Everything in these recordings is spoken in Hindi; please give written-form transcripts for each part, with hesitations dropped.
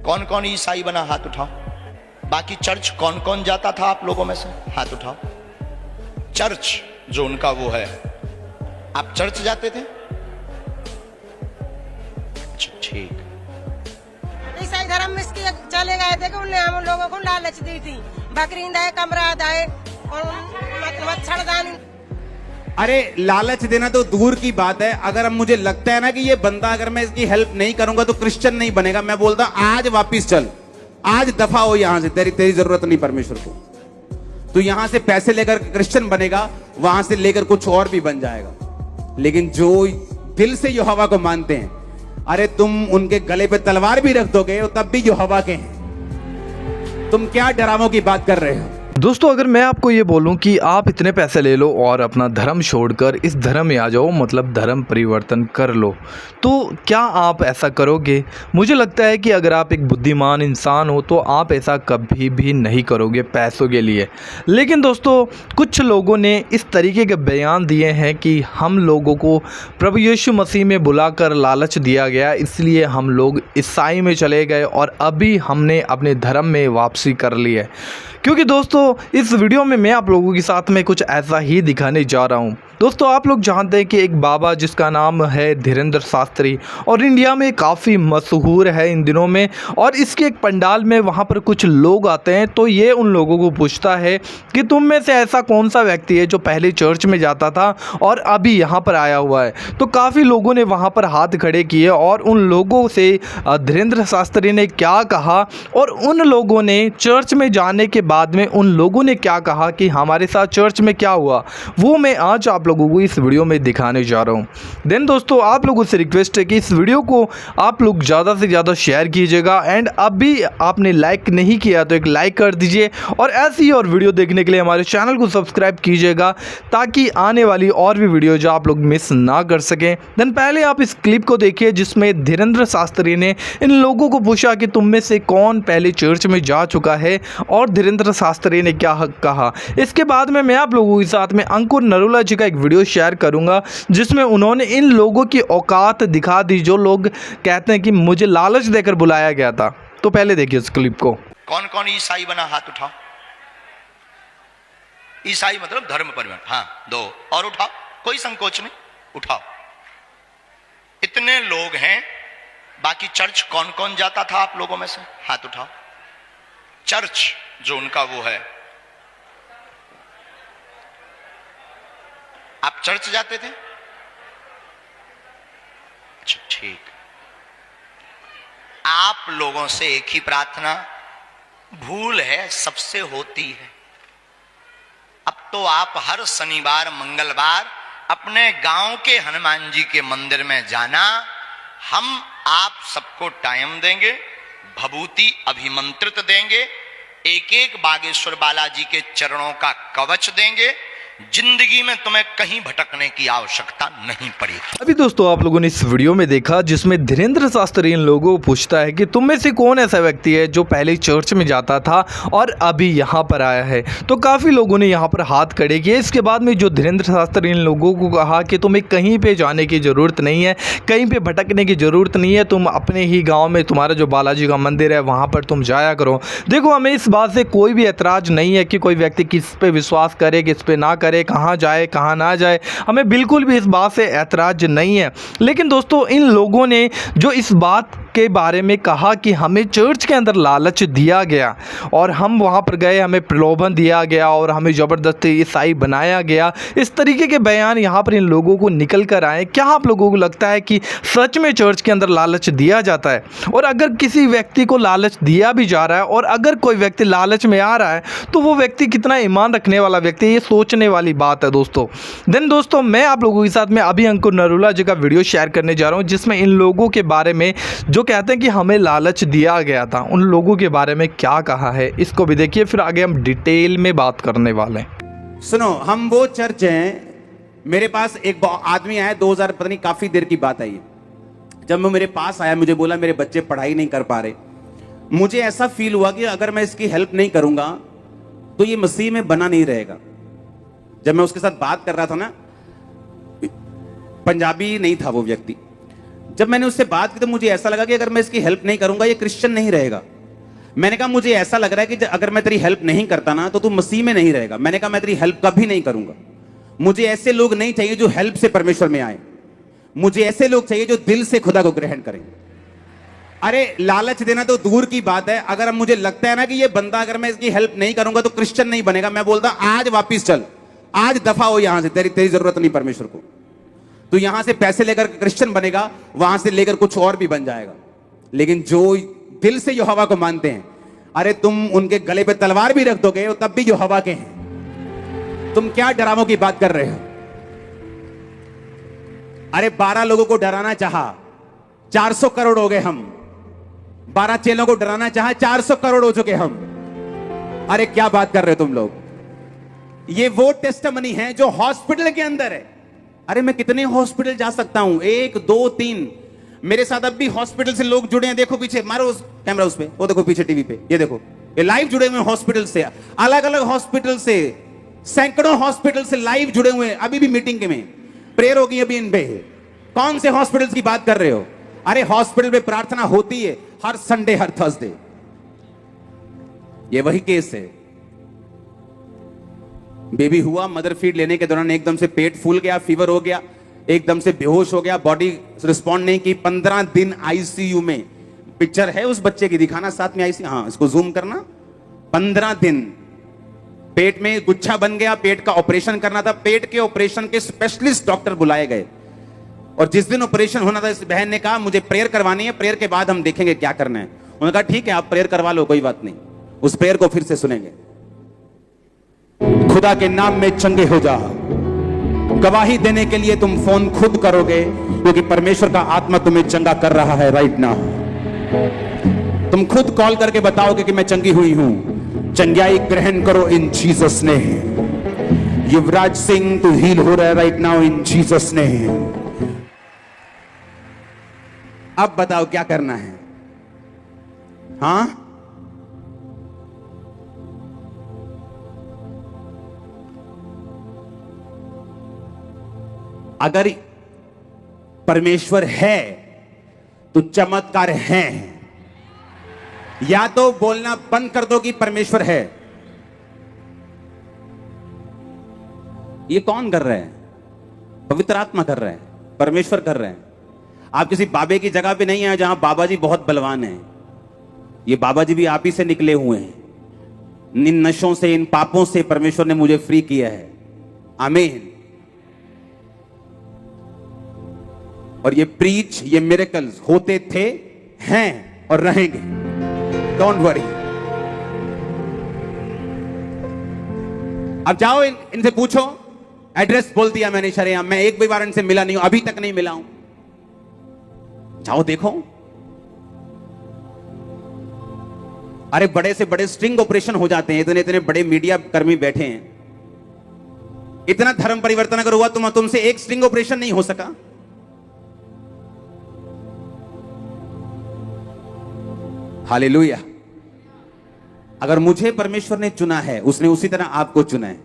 कौन कौन ईसाई बना, हाथ उठाओ। बाकी चर्च कौन कौन जाता था आप लोगों में से, हाथ उठाओ। चर्च जो उनका वो है, आप चर्च जाते थे? अच्छा ठीक। ईसाई धर्म में इसके चले गए थे कि उन्हें हम लोगों को लालच दी थी, बकरी दाए, कमरा दाए और मच्छरदानी। अरे लालच देना तो दूर की बात है, अगर अब मुझे लगता है ना कि ये बंदा अगर मैं इसकी हेल्प नहीं करूंगा तो क्रिश्चियन नहीं बनेगा, मैं बोलता आज वापिस चल, आज दफा हो यहां से, तेरी जरूरत नहीं परमेश्वर को। तो यहां से पैसे लेकर क्रिश्चियन बनेगा, वहां से लेकर कुछ और भी बन जाएगा। लेकिन जो दिल से यहोवा को मानते हैं, अरे तुम उनके गले पे तलवार भी रख दोगे तब भी यहोवा के हैं। तुम क्या डरावों की बात कर रहे हो? दोस्तों, अगर मैं आपको ये बोलूं कि आप इतने पैसे ले लो और अपना धर्म छोड़कर इस धर्म में आ जाओ, मतलब धर्म परिवर्तन कर लो, तो क्या आप ऐसा करोगे? मुझे लगता है कि अगर आप एक बुद्धिमान इंसान हो तो आप ऐसा कभी भी नहीं करोगे पैसों के लिए। लेकिन दोस्तों, कुछ लोगों ने इस तरीके के बयान दिए हैं कि हम लोगों को प्रभु यीशु मसीह में बुलाकर लालच दिया गया, इसलिए हम लोग ईसाई में चले गए और अभी हमने अपने धर्म में वापसी कर ली है। क्योंकि दोस्तों, इस वीडियो में मैं आप लोगों के साथ में कुछ ऐसा ही दिखाने जा रहा हूं। दोस्तों, आप लोग जानते हैं कि एक बाबा जिसका नाम है धीरेंद्र शास्त्री, और इंडिया में काफ़ी मशहूर है इन दिनों में, और इसके एक पंडाल में वहां पर कुछ लोग आते हैं तो ये उन लोगों को पूछता है कि तुम में से ऐसा कौन सा व्यक्ति है जो पहले चर्च में जाता था और अभी यहाँ पर आया हुआ है। तो काफ़ी लोगों ने वहाँ पर हाथ खड़े किए और उन लोगों से धीरेंद्र शास्त्री ने क्या कहा, और उन लोगों ने चर्च में जाने के बाद में उन लोगों ने क्या कहा कि हमारे साथ चर्च में क्या हुआ, वो मैं आज आप लोगों को इस वीडियो में दिखाने जा रहा हूं। देन दोस्तों, आप लोगों से रिक्वेस्ट है कि इस वीडियो को आप लोग ज़्यादा से ज़्यादा शेयर कीजिएगा, एंड अभी आपने लाइक नहीं किया तो एक लाइक कर दीजिए, और ऐसी और वीडियो देखने के लिए हमारे चैनल को सब्सक्राइब कीजिएगा ताकि आने वाली और भी वीडियो जो आप लोग मिस ना कर सकें। देन पहले आप इस क्लिप को देखिए जिसमें धीरेंद्र शास्त्री ने इन लोगों को पूछा कि तुम में से कौन पहले चर्च में जा चुका है, और धीरेंद्र शास्त्री ने क्या कहा। इसके बाद में मैं आप लोगों के साथ में अंकुर नरूला जी का एक वीडियो शेयर करूंगा जिसमें उन्होंने इन लोगों की औकात दिखा दी जो लोग कहते हैं कि मुझे लालच देकर बुलाया गया था। तो पहले देखिए इस क्लिप को। कौन कौन ईसाई बना, हाथ उठाओ। ईसाई मतलब धर्म परिवर्तन, हाँ दो और उठाओ, कोई संकोच नहीं, उठाओ। इतने लोग हैं। बाकी चर्च कौन कौन जाता था आप लोगों में से, हाथ उठाओ। चर्च जो उनका वो है, आप चर्च जाते थे? अच्छा ठीक। आप लोगों से एक ही प्रार्थना, भूल है सबसे होती है। अब तो आप हर शनिवार मंगलवार अपने गांव के हनुमान जी के मंदिर में जाना, हम आप सबको टाइम देंगे, भभूति अभिमंत्रित देंगे, एक एक बागेश्वर बालाजी के चरणों का कवच देंगे। जिंदगी में तुम्हें कहीं भटकने की आवश्यकता नहीं पड़ेगी। अभी दोस्तों, आप लोगों ने इस वीडियो में देखा जिसमें धीरेंद्र शास्त्री इन लोगों को पूछता है कि तुम में से कौन ऐसा व्यक्ति है जो पहले चर्च में जाता था और अभी यहाँ पर आया है। तो काफ़ी लोगों ने यहाँ पर हाथ खड़े किए। इसके बाद में जो धीरेंद्र शास्त्री इन लोगों को कहा कि तुम्हें कहीं पे जाने की ज़रूरत नहीं है, कहीं पे भटकने की ज़रूरत नहीं है, तुम अपने ही गाँव में तुम्हारा जो बालाजी का मंदिर है वहाँ पर तुम जाया करो। देखो, हमें इस बात से कोई भी ऐतराज़ नहीं है कि कोई व्यक्ति किस पे विश्वास करे, किस पे ना करे, कहाँ जाए कहाँ ना जाए, हमें बिल्कुल भी इस बात से ऐतराज नहीं है। लेकिन दोस्तों, इन लोगों ने जो इस बात के बारे में कहा कि हमें चर्च के अंदर लालच दिया गया और हम वहाँ पर गए, हमें प्रलोभन दिया गया और हमें ज़बरदस्ती ईसाई बनाया गया, इस तरीके के बयान यहाँ पर इन लोगों को निकल कर आए। क्या आप लोगों को लगता है कि सच में चर्च के अंदर लालच दिया जाता है? और अगर किसी व्यक्ति को लालच दिया भी जा रहा है और अगर कोई व्यक्ति लालच में आ रहा है तो वो व्यक्ति कितना ईमान रखने वाला व्यक्ति है, ये सोचने वाली बात है दोस्तों। देन दोस्तों, मैं आप लोगों के साथ में अभी अंकुर नरूला जी का वीडियो शेयर करने जा रहा हूँ जिसमें इन लोगों के बारे में जो कहते हैं कि हमें लालच दिया गया था, उन लोगों के बारे में क्या कहा है, इसको भी देखिए, फिर आगे हम डिटेल में बात करने वाले हैं। सुनो, हम वो चर्च हैं। मेरे पास एक आदमी आया 2000, पता नहीं काफी देर की बात आई। जब वो मेरे पास आया, मुझे बोला मेरे बच्चे पढ़ाई नहीं कर पा रहे। मुझे ऐसा फील हुआ कि अगर मैं इसकी हेल्प नहीं करूंगा तो ये मसीह में बना नहीं रहेगा। जब मैं उसके साथ बात कर रहा था ना, पंजाबी नहीं था वो व्यक्ति। जब मैंने उससे बात की तो मुझे ऐसा लगा कि अगर मैं इसकी हेल्प नहीं करूंगा ये क्रिश्चियन नहीं रहेगा। मैंने कहा मुझे ऐसा लग रहा है कि अगर मैं तेरी हेल्प नहीं करता ना तो तू मसीह में नहीं रहेगा। मैंने कहा मैं तेरी हेल्प कभी नहीं करूंगा। मुझे ऐसे लोग नहीं चाहिए जो हेल्प से परमेश्वर में आए, मुझे ऐसे लोग चाहिए जो दिल से खुदा को ग्रहण करें। अरे लालच देना तो दूर की बात है, अगर अब मुझे लगता है ना कि ये बंदा अगर मैं इसकी हेल्प नहीं करूंगा तो क्रिश्चियन नहीं बनेगा, मैं बोलता आज वापिस चल, आज दफा हो यहां से, तेरी जरूरत नहीं परमेश्वर को। तो यहां से पैसे लेकर क्रिश्चियन बनेगा, वहां से लेकर कुछ और भी बन जाएगा। लेकिन जो दिल से यहोवा को मानते हैं, अरे तुम उनके गले पे तलवार भी रख दोगे तब भी यहोवा के हैं। तुम क्या डरावों की बात कर रहे हो? अरे 12 लोगों को डराना चाहा, 400 करोड़ हो गए हम। 12 चेलों को डराना चाहा, 400 करोड़ हो चुके हम। अरे क्या बात कर रहे हो तुम लोग? ये वो टेस्टिमनी है जो हॉस्पिटल के अंदर है। अरे मैं कितने हॉस्पिटल जा सकता हूं, 1 2 3। मेरे साथ अब भी हॉस्पिटल से लोग जुड़े हैं। देखो पीछे, मारो उस कैमरा उस पे, वो देखो पीछे टीवी पे, ये देखो, ये लाइव जुड़े हुए हॉस्पिटल से, अलग अलग हॉस्पिटल से, सैकड़ों हॉस्पिटल से लाइव जुड़े हुए हैं। अभी भी मीटिंग में प्रेयर होगी अभी इन पे। कौन से हॉस्पिटल्स की बात कर रहे हो? अरे हॉस्पिटल में प्रार्थना होती है हर संडे, हर थर्सडे। ये वही केस है। बेबी हुआ, मदर फीड लेने के दौरान एकदम से पेट फूल गया, फीवर हो गया, एकदम से बेहोश हो गया, बॉडी रिस्पॉन्ड नहीं की, 15 दिन आईसीयू में। पिक्चर है उस बच्चे की, दिखाना साथ में आईसीयू, हाँ इसको जूम करना। 15 दिन पेट में गुच्छा बन गया, पेट का ऑपरेशन करना था। पेट के ऑपरेशन के स्पेशलिस्ट डॉक्टर बुलाए गए और जिस दिन ऑपरेशन होना था इस बहन ने कहा मुझे प्रेयर करवानी है, प्रेयर के बाद हम देखेंगे क्या करना है। उन्होंने कहा ठीक है आप प्रेयर करवा लो, कोई बात नहीं। उस प्रेयर को फिर से सुनेंगे। खुदा के नाम में चंगे हो जा। गवाही देने के लिए तुम फोन खुद करोगे क्योंकि परमेश्वर का आत्मा तुम्हें चंगा कर रहा है राइट नाउ। तुम खुद कॉल करके बताओगे कि मैं चंगी हुई हूं। चंगाई ग्रहण करो इन जीसस ने। युवराज सिंह तू हील हो रहा है राइट नाउ इन जीसस ने। अब बताओ क्या करना है? हां, अगर परमेश्वर है तो चमत्कार है। या तो बोलना बंद कर दो कि परमेश्वर है। ये कौन कर रहा है? पवित्र आत्मा कर रहा है, परमेश्वर कर रहा है। आप किसी बाबे की जगह पे नहीं आए जहां बाबा जी बहुत बलवान हैं। ये बाबा जी भी आप ही से निकले हुए हैं। इन नशों से, इन पापों से परमेश्वर ने मुझे फ्री किया है। आमीन। और ये प्रीच, ये मिरेकल्स होते थे, हैं और रहेंगे। Don't worry. अब जाओ इनसे पूछो, एड्रेस बोल दिया मैंने शरेआम, मैं एक भी बार इनसे मिला नहीं हूं, अभी तक नहीं मिला हूं। जाओ देखो। अरे बड़े से बड़े स्ट्रिंग ऑपरेशन हो जाते हैं, इतने इतने बड़े मीडिया कर्मी बैठे हैं। इतना धर्म परिवर्तन अगर हुआ तुमसे एक स्ट्रिंग ऑपरेशन नहीं हो सका। हालेलुया। अगर मुझे परमेश्वर ने चुना है, उसने उसी तरह आपको चुना है।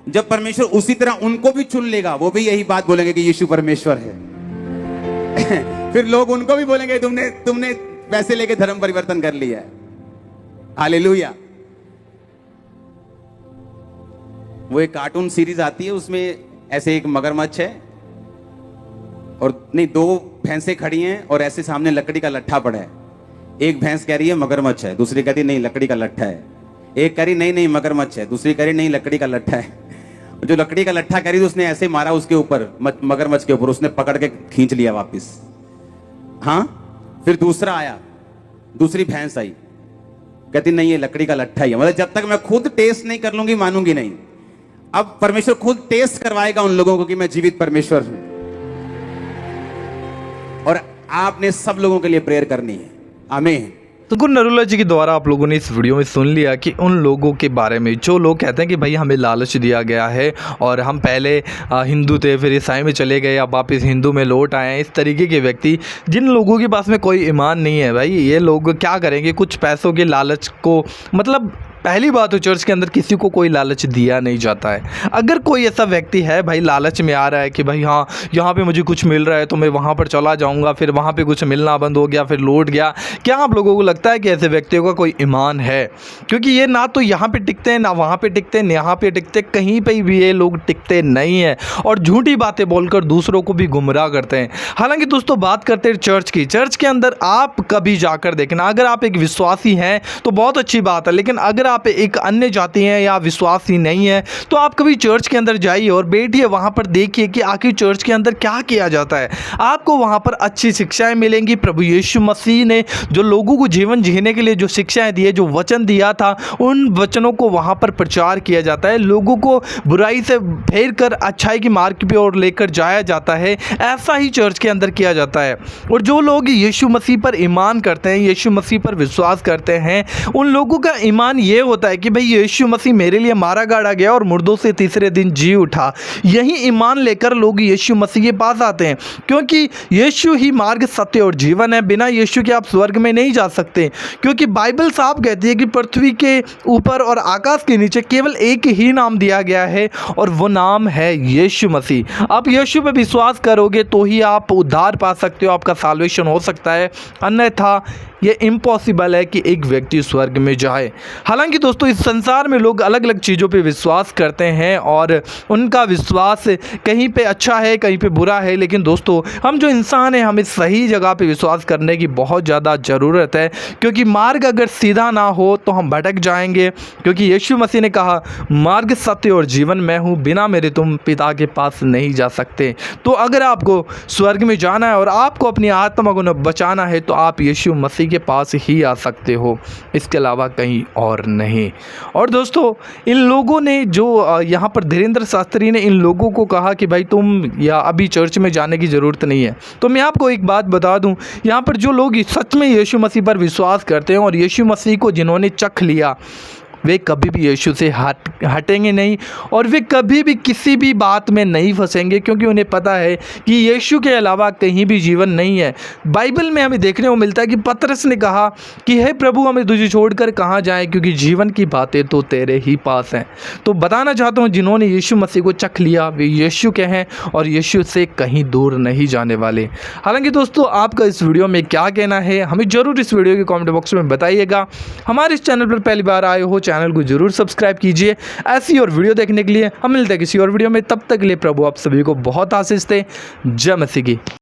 जब परमेश्वर उसी तरह उनको भी चुन लेगा, वो भी यही बात बोलेंगे कि यीशु परमेश्वर है। फिर लोग उनको भी बोलेंगे तुमने पैसे लेके धर्म परिवर्तन कर लिया है। हालेलुया। वो एक कार्टून सीरीज आती है, उसमें ऐसे एक मगरमच्छ है और नहीं, 2 भैंसें खड़ी हैं और ऐसे सामने लकड़ी का लट्ठा पड़ा है। एक भैंस कह रही है मगरमच्छ है, दूसरी कहती नहीं लकड़ी का लट्ठा है। एक कह रही नहीं मगरमच्छ है, दूसरी कह रही नहीं लकड़ी का लट्ठा है। जो लकड़ी का लट्ठा कह रही थी उसने ऐसे मारा उसके ऊपर, मगरमच्छ के ऊपर, उसने पकड़ के खींच लिया वापस। हाँ, फिर दूसरा आया, दूसरी भैंस आई, कहती नहीं ये लकड़ी का लट्ठा ही है। मतलब जब तक मैं खुद टेस्ट नहीं कर लूंगी मानूंगी नहीं। अब परमेश्वर खुद टेस्ट करवाएगा उन लोगों को कि मैं जीवित परमेश्वर हूं। और आपने सब लोगों के लिए प्रेयर करनी है। आमीन। तो गुरु नरूला जी के द्वारा आप लोगों ने इस वीडियो में सुन लिया कि उन लोगों के बारे में जो लोग कहते हैं कि भाई हमें लालच दिया गया है और हम पहले हिंदू थे, फिर ईसाई में चले गए, अब वापस हिंदू में लौट आए हैं। इस तरीके के व्यक्ति, जिन लोगों के पास में कोई ईमान नहीं है, भाई ये लोग क्या करेंगे? कुछ पैसों के लालच को, मतलब पहली बात तो चर्च के अंदर किसी को कोई लालच दिया नहीं जाता है। अगर कोई ऐसा व्यक्ति है भाई लालच में आ रहा है कि भाई हाँ यहाँ पे मुझे कुछ मिल रहा है तो मैं वहाँ पर चला जाऊँगा, फिर वहाँ पे कुछ मिलना बंद हो गया, फिर लौट गया, क्या आप लोगों को लगता है कि ऐसे व्यक्तियों का कोई ईमान है? क्योंकि ये ना तो यहाँ पे टिकते हैं, ना वहाँ पे टिकते हैं, ना यहाँ पे टिकते, कहीं पे भी ये लोग टिकते नहीं हैं और झूठी बातें बोलकर दूसरों को भी गुमराह करते हैं। हालांकि दोस्तों बात करते हैं चर्च की। चर्च के अंदर आप कभी जाकर देखना, अगर आप एक विश्वासी हैं तो बहुत अच्छी बात है, लेकिन अगर आप एक अन्य जाति हैं या विश्वासी नहीं है तो आप कभी चर्च के अंदर जाइए और बैठिए, वहाँ पर देखिए कि आखिर चर्च के अंदर क्या किया जाता है। आपको वहाँ पर अच्छी शिक्षाएं मिलेंगी। प्रभु यीशु मसीह ने जो लोगों को जीवन जीने के लिए जो शिक्षाएं दी है, जो वचन दिया था, उन वचनों को वहाँ पर प्रचार किया जाता है। लोगों को बुराई से फेर कर अच्छाई की मार्ग की ओर लेकर जाया जाता है। ऐसा ही चर्च के अंदर किया जाता है। और जो लोग यीशु मसीह पर ईमान करते हैं, यीशु मसीह पर विश्वास करते हैं, उन लोगों का ईमान ये होता है कि भाई यीशु मसीह मेरे लिए मारा गाड़ा गया और मुर्दों से तीसरे दिन जी उठा। यही ईमान लेकर लोग यीशु मसीह के पास आते हैं, क्योंकि यीशु ही मार्ग, सत्य और जीवन है। बिना यीशु के आप स्वर्ग में नहीं जा सकते, क्योंकि बाइबल साफ कहती है कि पृथ्वी के ऊपर और आकाश के नीचे केवल एक ही नाम दिया गया है और वो नाम है यीशु मसीह। आप यीशु पर विश्वास करोगे तो ही आप उद्धार पा सकते हो, आपका साल्वेशन हो सकता है, अन्यथा ये इम्पॉसिबल है कि एक व्यक्ति स्वर्ग में जाए। हालांकि दोस्तों इस संसार में लोग अलग अलग चीज़ों पे विश्वास करते हैं और उनका विश्वास कहीं पे अच्छा है, कहीं पे बुरा है, लेकिन दोस्तों हम जो इंसान हैं हमें सही जगह पे विश्वास करने की बहुत ज़्यादा ज़रूरत है, क्योंकि मार्ग अगर सीधा ना हो तो हम भटक जाएंगे। क्योंकि यीशु मसीह ने कहा मार्ग, सत्य और जीवन मैं हूँ, बिना मेरे तुम पिता के पास नहीं जा सकते। तो अगर आपको स्वर्ग में जाना है और आपको अपनी आत्मा को बचाना है तो आप यीशु मसीह के पास ही आ सकते हो, इसके अलावा कहीं और नहीं। और दोस्तों इन लोगों ने जो यहाँ पर धीरेन्द्र शास्त्री ने इन लोगों को कहा कि भाई तुम या अभी चर्च में जाने की ज़रूरत नहीं है, तो मैं आपको एक बात बता दूं, यहाँ पर जो लोग सच में यीशु मसीह पर विश्वास करते हैं और यीशु मसीह को जिन्होंने चख लिया, वे कभी भी यीशु से हटेंगे नहीं और वे कभी भी किसी भी बात में नहीं फंसेंगे, क्योंकि उन्हें पता है कि यीशु के अलावा कहीं भी जीवन नहीं है। बाइबल में हमें देखने को मिलता है कि पतरस ने कहा कि हे प्रभु हमें तुझे छोड़कर कहाँ जाएं, क्योंकि जीवन की बातें तो तेरे ही पास हैं। तो बताना चाहता हूँ जिन्होंने यीशु मसीह को चख लिया वे यीशु के हैं और यीशु से कहीं दूर नहीं जाने वाले। हालांकि दोस्तों आपका इस वीडियो में क्या कहना है हमें ज़रूर इस वीडियो के कॉमेंट बॉक्स में बताइएगा। हमारे इस चैनल पर पहली बार आए हो, चैनल को जरूर सब्सक्राइब कीजिए ऐसी और वीडियो देखने के लिए। हम मिलते हैं किसी और वीडियो में, तब तक के लिए प्रभु आप सभी को बहुत आशीष दे। जय मसीह की।